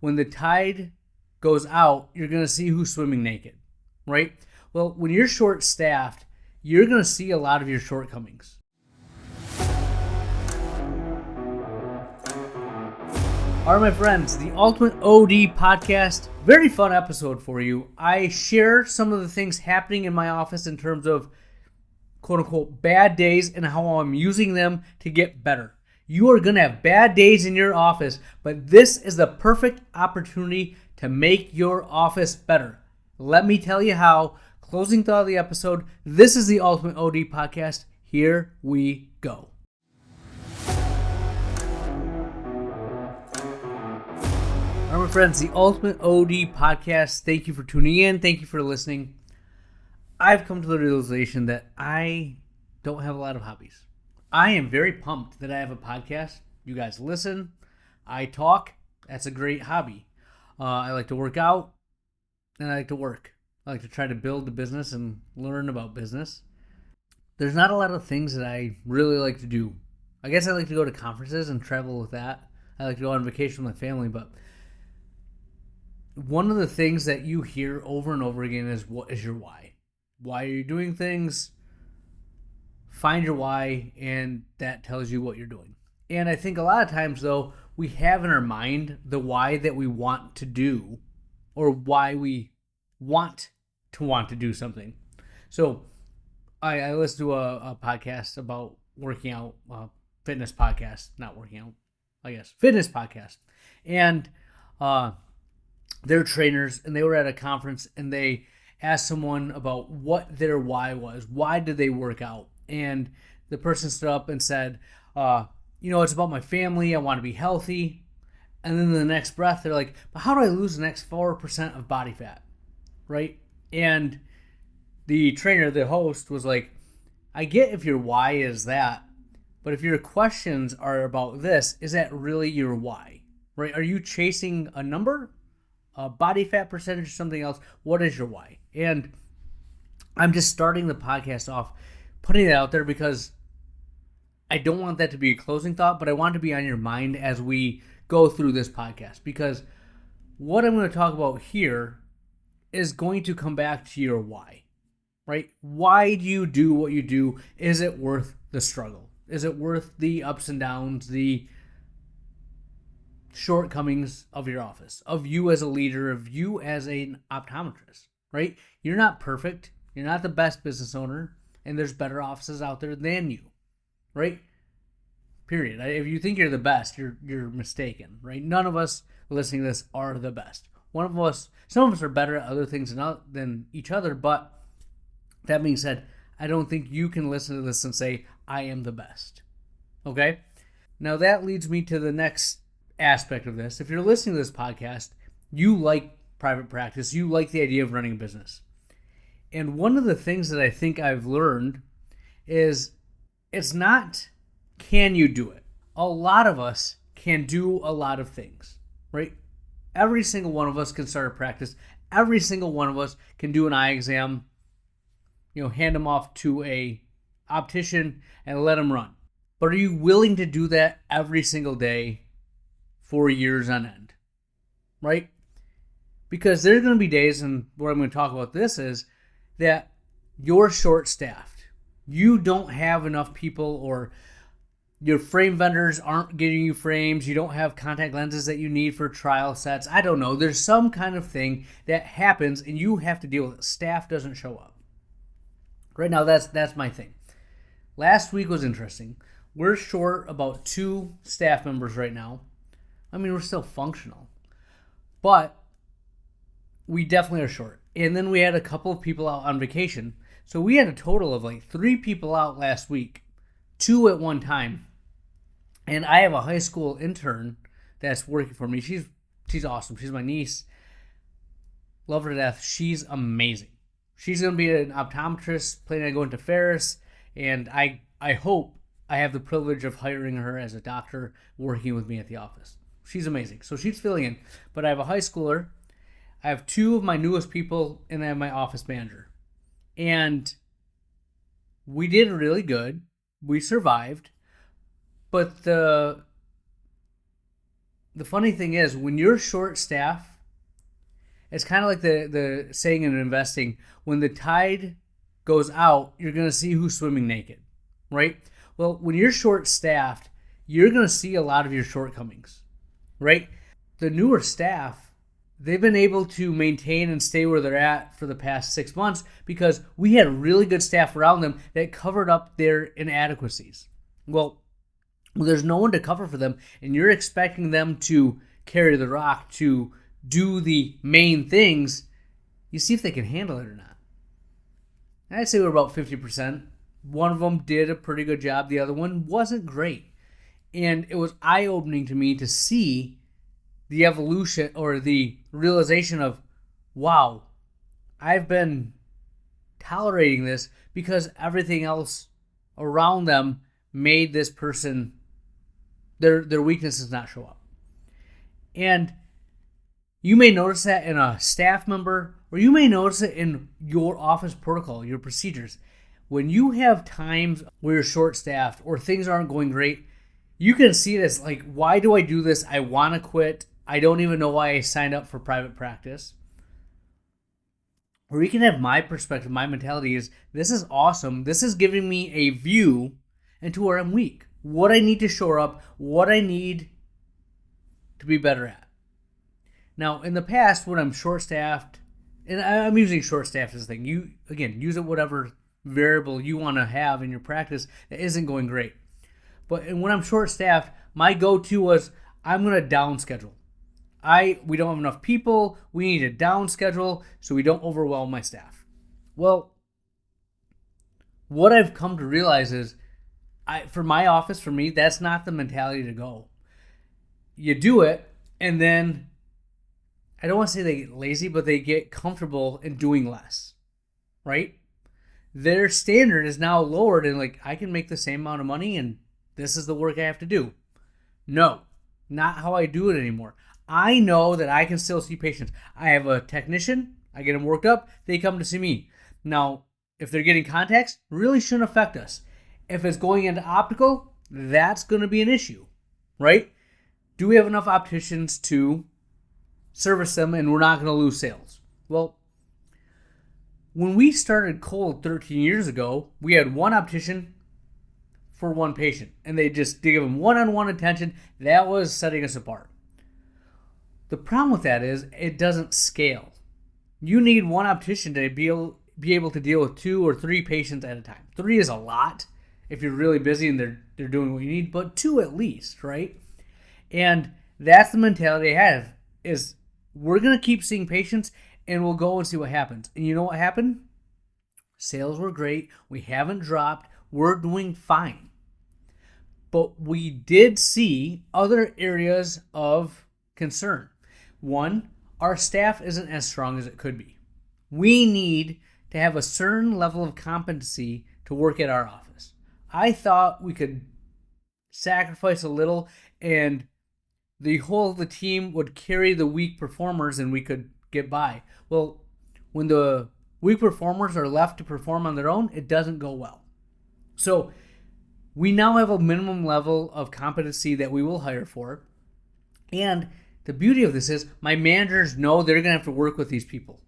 when the tide goes out, you're going to see who's swimming naked, right? Well, when you're short-staffed, you're going to see a lot of your shortcomings. All right, my friends, the Ultimate OD Podcast, very fun episode for you. I share some of the things happening in my office in terms of quote-unquote bad days and how I'm using them to get better. You are going to have bad days in your office, but this is the perfect opportunity to make your office better. Let me tell you how. Closing thought of the episode, this is the Ultimate OD Podcast. Here we go. All right, my friends, the Ultimate OD Podcast. Thank you for tuning in. Thank you for listening. I've come to the realization that I don't have a lot of hobbies. I am very pumped that I have a podcast. You guys listen. I talk. That's a great hobby. I like to work out, and I like to work. I like to try to build the business and learn about business. There's not a lot of things that I really like to do. I guess I like to go to conferences and travel with that. I like to go on vacation with my family, but one of the things that you hear over and over again is, what is your why? Why are you doing things? Find your why, and that tells you what you're doing. And I think a lot of times, though, we have in our mind the why that we want to do, or why we want to do something. So I listened to a podcast about working out, fitness podcast, not working out, I guess, fitness podcast. And they're trainers, and they were at a conference, and they asked someone about what their why was. Why did they work out? And the person stood up and said, it's about my family. I want to be healthy. And then in the next breath, they're like, but how do I lose the next 4% of body fat? Right? And the trainer, the host, was like, I get if your why is that, but if your questions are about this, is that really your why? Right? Are you chasing a number? A body fat percentage, or something else? What is your why? And I'm just starting the podcast off putting it out there because I don't want that to be a closing thought, but I want it to be on your mind as we go through this podcast, because what I'm going to talk about here is going to come back to your why, right? Why do you do what you do? Is it worth the struggle? Is it worth the ups and downs, the shortcomings of your office, of you as a leader, of you as an optometrist, right? You're not perfect. You're not the best business owner, and there's better offices out there than you, right? Period. If you think you're the best, you're mistaken, right? None of us listening to this are the best. Some of us are better at other things than each other, but that being said, I don't think you can listen to this and say, I am the best, okay? Now that leads me to the next aspect of this. If you're listening to this podcast, you like private practice, you like the idea of running a business. And one of the things that I think I've learned is it's not, can you do it? A lot of us can do a lot of things, right? Every single one of us can start a practice. Every single one of us can do an eye exam, hand them off to a optician and let them run. But are you willing to do that every single day for years on end, right? Because there's going to be days, and what I'm going to talk about this is that you're short-staffed. You don't have enough people, or your frame vendors aren't getting you frames. You don't have contact lenses that you need for trial sets. I don't know. There's some kind of thing that happens, and you have to deal with it. Staff doesn't show up. Right now, that's my thing. Last week was interesting. We're short about 2 staff members right now. I mean, we're still functional, but we definitely are short. And then we had a couple of people out on vacation. So we had a total of like 3 people out last week, 2 at one time. And I have a high school intern that's working for me. She's awesome. She's my niece. Love her to death. She's amazing. She's going to be an optometrist, planning on going to Ferris. And I hope I have the privilege of hiring her as a doctor working with me at the office. She's amazing. So she's filling in. But I have a high schooler. I have 2 of my newest people, and I have my office manager. And we did really good. We survived. But the the funny thing is, when you're short staffed, it's kind of like the saying in investing, when the tide goes out, you're going to see who's swimming naked, right? Well, when you're short staffed, you're going to see a lot of your shortcomings, right? The newer staff, they've been able to maintain and stay where they're at for the past 6 months because we had really good staff around them that covered up their inadequacies. Well, there's no one to cover for them, and you're expecting them to carry the rock, to do the main things. You see if they can handle it or not. I'd say we're about 50%. One of them did a pretty good job. The other one wasn't great. And it was eye-opening to me to see the evolution or the realization of, wow, I've been tolerating this because everything else around them made this person, their weaknesses not show up. And you may notice that in a staff member, or you may notice it in your office protocol, your procedures. When you have times where you're short-staffed or things aren't going great, you can see it as like, why do I do this? I want to quit. I don't even know why I signed up for private practice. Or you can have my perspective, my mentality is, this is awesome. This is giving me a view into where I'm weak, what I need to shore up, what I need to be better at. Now, in the past, when I'm short-staffed, and I'm using short-staffed as a thing, you, again, use it whatever variable you want to have in your practice that isn't going great. But when I'm short-staffed, my go-to was, I'm going to down schedule. We don't have enough people. We need to down schedule so we don't overwhelm my staff. Well, what I've come to realize is, for my office, for me, that's not the mentality to go. You do it, and then, I don't want to say they get lazy, but they get comfortable in doing less, right? Their standard is now lowered, and like, I can make the same amount of money, and this is the work I have to do. No, not how I do it anymore. I know that I can still see patients. I have a technician. I get them worked up. They come to see me. Now, if they're getting contacts, really shouldn't affect us. If it's going into optical, that's going to be an issue, right? Do we have enough opticians to service them and we're not going to lose sales? Well, when we started cold 13 years ago, we had one optician for one patient, and they give them one-on-one attention. That was setting us apart. The problem with that is it doesn't scale. You need one optician to be able to deal with 2 or 3 patients at a time. 3 is a lot if you're really busy and they're doing what you need, but 2 at least, right? And that's the mentality I have, is we're going to keep seeing patients and we'll go and see what happens. And you know what happened? Sales were great. We haven't dropped. We're doing fine. But we did see other areas of concern. One, our staff isn't as strong as it could be. We need to have a certain level of competency to work at our office. I thought we could sacrifice a little and the whole of the team would carry the weak performers and we could get by. Well, when the weak performers are left to perform on their own, it doesn't go well. So we now have a minimum level of competency that we will hire for. And the beauty of this is my managers know they're going to have to work with these people.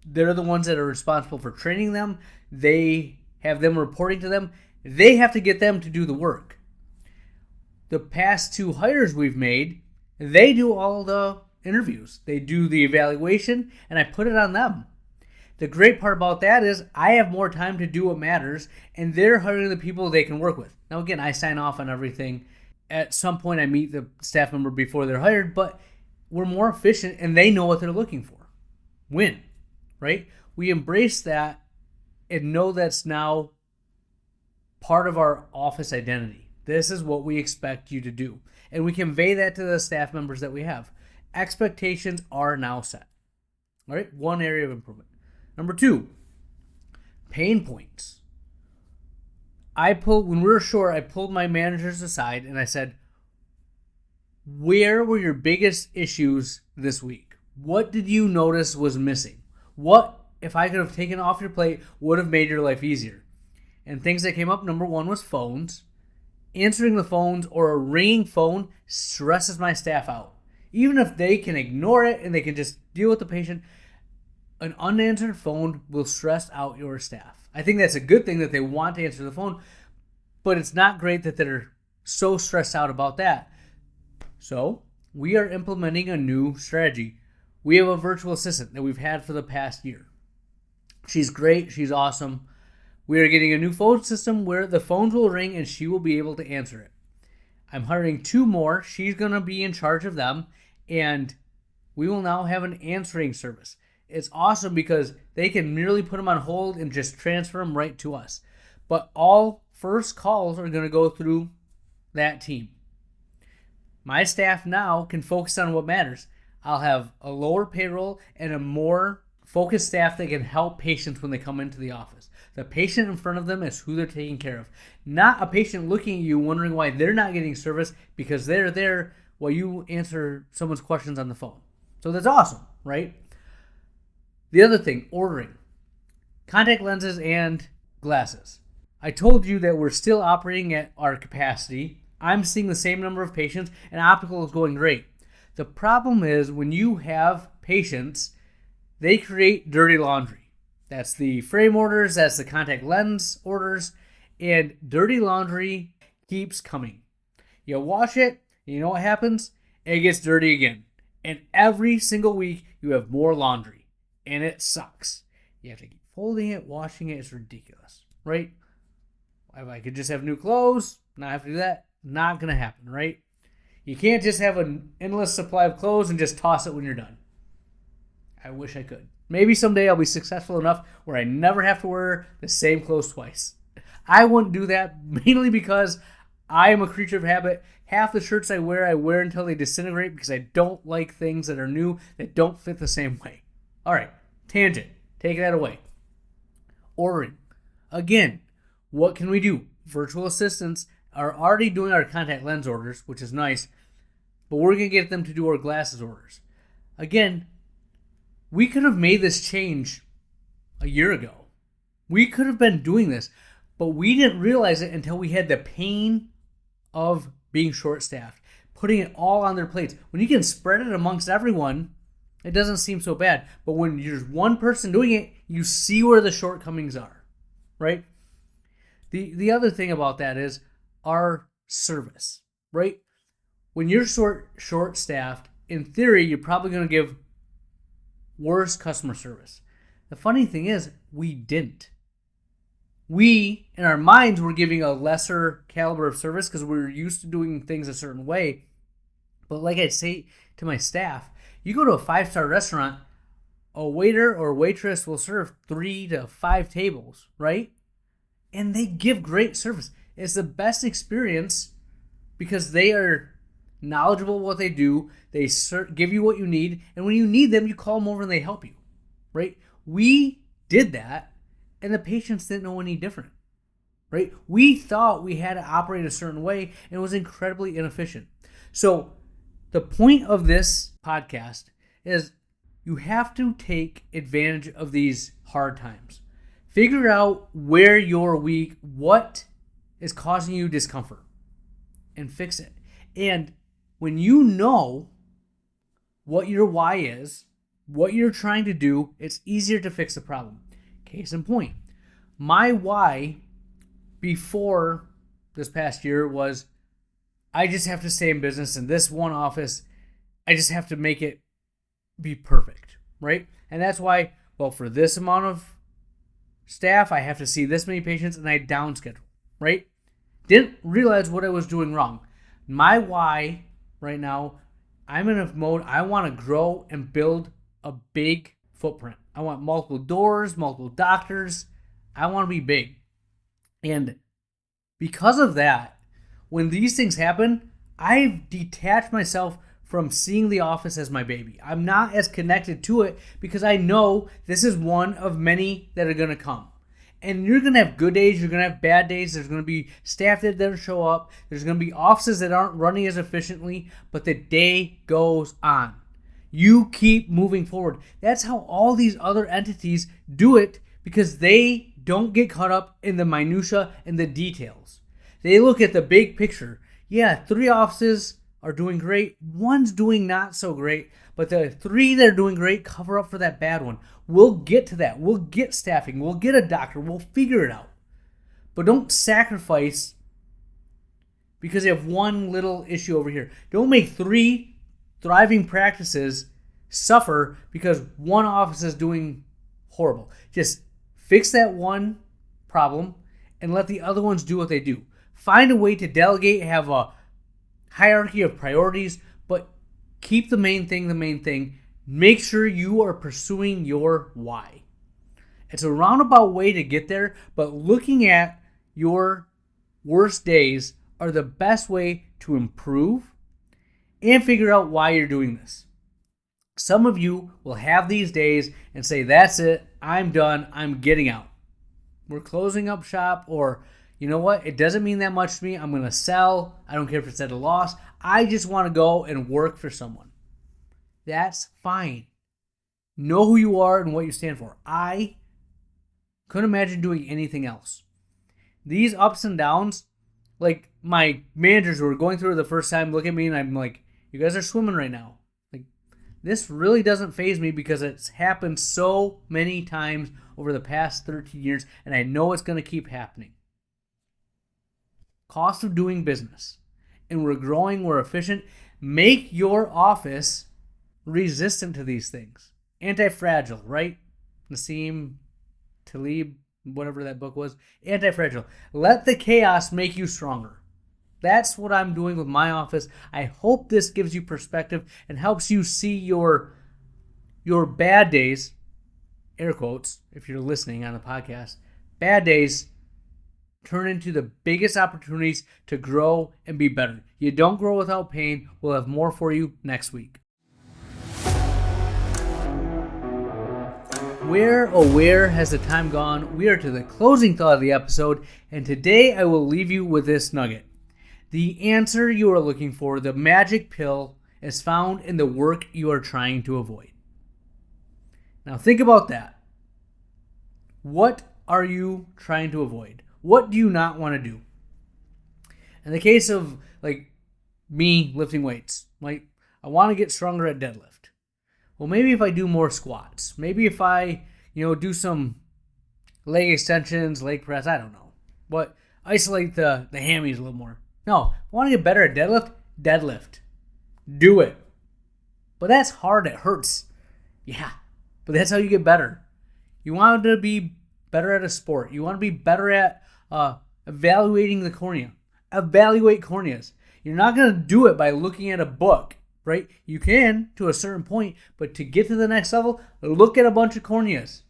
They're the ones that are responsible for training them. They have them reporting to them. They have to get them to do the work. The past 2 hires we've made, they do all the interviews. They do the evaluation, and I put it on them. The great part about that is I have more time to do what matters, and they're hiring the people they can work with. Now, again, I sign off on everything. At some point, I meet the staff member before they're hired, but we're more efficient, and they know what they're looking for. Win, right? We embrace that and know that's now part of our office identity. This is what we expect you to do. And we convey that to the staff members that we have. Expectations are now set. All right, one area of improvement. Number 2, pain points. When we were short, I pulled my managers aside and I said, where were your biggest issues this week? What did you notice was missing? What, if I could have taken off your plate, would have made your life easier? And things that came up, number 1 was phones. Answering the phones or a ringing phone stresses my staff out. Even if they can ignore it and they can just deal with the patient, an unanswered phone will stress out your staff. I think that's a good thing that they want to answer the phone, but it's not great that they're so stressed out about that. So we are implementing a new strategy. We have a virtual assistant that we've had for the past year. She's great. She's awesome. We are getting a new phone system where the phones will ring and she will be able to answer it. I'm hiring 2 more. She's going to be in charge of them, and we will now have an answering service. It's awesome because they can merely put them on hold and just transfer them right to us. But all first calls are going to go through that team. My staff now can focus on what matters. I'll have a lower payroll and a more focused staff that can help patients when they come into the office. The patient in front of them is who they're taking care of. Not a patient looking at you wondering why they're not getting service because they're there while you answer someone's questions on the phone. So that's awesome, right? The other thing, ordering. Contact lenses and glasses. I told you that we're still operating at our capacity. I'm seeing the same number of patients and optical is going great. The problem is when you have patients, they create dirty laundry. That's the frame orders, that's the contact lens orders, and dirty laundry keeps coming. You wash it, and you know what happens? It gets dirty again. And every single week, you have more laundry, and it sucks. You have to keep folding it, washing it. It's ridiculous, right? If I could just have new clothes, not have to do that, not going to happen, right? You can't just have an endless supply of clothes and just toss it when you're done. I wish I could. Maybe someday I'll be successful enough where I never have to wear the same clothes twice. I wouldn't do that mainly because I am a creature of habit. Half the shirts I wear until they disintegrate because I don't like things that are new that don't fit the same way. All right, tangent. Take that away. Ordering. Again, what can we do? Virtual assistants are already doing our contact lens orders, which is nice, but we're going to get them to do our glasses orders. Again, we could have made this change a year ago. We could have been doing this, but we didn't realize it until we had the pain of being short-staffed, putting it all on their plates. When you can spread it amongst everyone, it doesn't seem so bad. But when there's one person doing it, you see where the shortcomings are, right? The other thing about that is our service, right? When you're short-staffed, in theory, you're probably going to give worse customer service. The funny thing is, we didn't. We, in our minds, were giving a lesser caliber of service because we were used to doing things a certain way. But like I say to my staff, you go to a 5-star restaurant, a waiter or waitress will serve 3 to 5 tables, right? And they give great service. It's the best experience because they are knowledgeable what they do. They give you what you need, and when you need them, you call them over and they help you, right? We did that, and the patients didn't know any different, right? We thought we had to operate a certain way, and it was incredibly inefficient. So the point of this podcast is you have to take advantage of these hard times. Figure out where you're weak, what is causing you discomfort, and fix it. And when you know what your why is, what you're trying to do, it's easier to fix the problem. Case in point, my why before this past year was I just have to stay in business in this one office. I just have to make it be perfect, right? And that's why, well, for this amount of staff, I have to see this many patients and I downschedule, right? Didn't realize what I was doing wrong. My why right now, I'm in a mode, I want to grow and build a big footprint. I want multiple doors, multiple doctors. I want to be big. And because of that, when these things happen, I've detached myself from seeing the office as my baby. I'm not as connected to it because I know this is one of many that are going to come. And you're going to have good days, you're going to have bad days, there's going to be staff that don't show up, there's going to be offices that aren't running as efficiently, but the day goes on. You keep moving forward. That's how all these other entities do it because they don't get caught up in the minutia and the details. They look at the big picture. Yeah, 3 offices are doing great. One's doing not so great, but the 3 that are doing great cover up for that bad one. We'll get to that. We'll get staffing. We'll get a doctor. We'll figure it out. But don't sacrifice because you have one little issue over here. Don't make 3 thriving practices suffer because one office is doing horrible. Just fix that one problem and let the other ones do what they do. Find a way to delegate, have a hierarchy of priorities, but keep the main thing the main thing. Make sure you are pursuing your why. It's a roundabout way to get there, but looking at your worst days are the best way to improve and figure out why you're doing this. Some of you will have these days and say, that's it, I'm done, I'm getting out. We're closing up shop, or you know what, it doesn't mean that much to me, I'm going to sell, I don't care if it's at a loss, I just want to go and work for someone. That's fine. Know who you are and what you stand for. I couldn't imagine doing anything else. These ups and downs, like my managers who were going through it the first time look at me and I'm like, you guys are swimming right now. Like, this really doesn't faze me because it's happened so many times over the past 13 years and I know it's going to keep happening. Cost of doing business. And we're growing, we're efficient. Make your office resistant to these things. Anti-fragile, right? Nassim Taleb, whatever that book was. Anti-fragile. Let the chaos make you stronger. That's what I'm doing with my office. I hope this gives you perspective and helps you see your bad days, air quotes, if you're listening on the podcast, bad days turn into the biggest opportunities to grow and be better. You don't grow without pain. We'll have more for you next week. Where has the time gone? We are to the closing thought of the episode, and today I will leave you with this nugget. The answer you are looking for, the magic pill, is found in the work you are trying to avoid. Now think about that. What are you trying to avoid? What do you not want to do? In the case of like me lifting weights, like I want to get stronger at deadlift. Well, maybe if I do more squats, maybe if I, do some leg extensions, leg press, I don't know. But isolate the hammies a little more. No, I want to get better at deadlift. Do it. But that's hard, it hurts. Yeah, but that's how you get better. You want to be better at a sport. You want to be better at evaluating the cornea. Evaluate corneas. You're not going to do it by looking at a book, right? You can to a certain point, but to get to the next level, look at a bunch of corneas.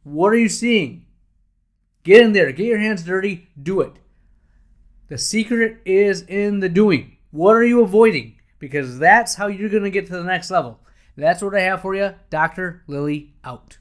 What are you seeing? Get in there. Get your hands dirty. Do it. The secret is in the doing. What are you avoiding? Because that's how you're going to get to the next level. That's what I have for you. Dr. Lily out.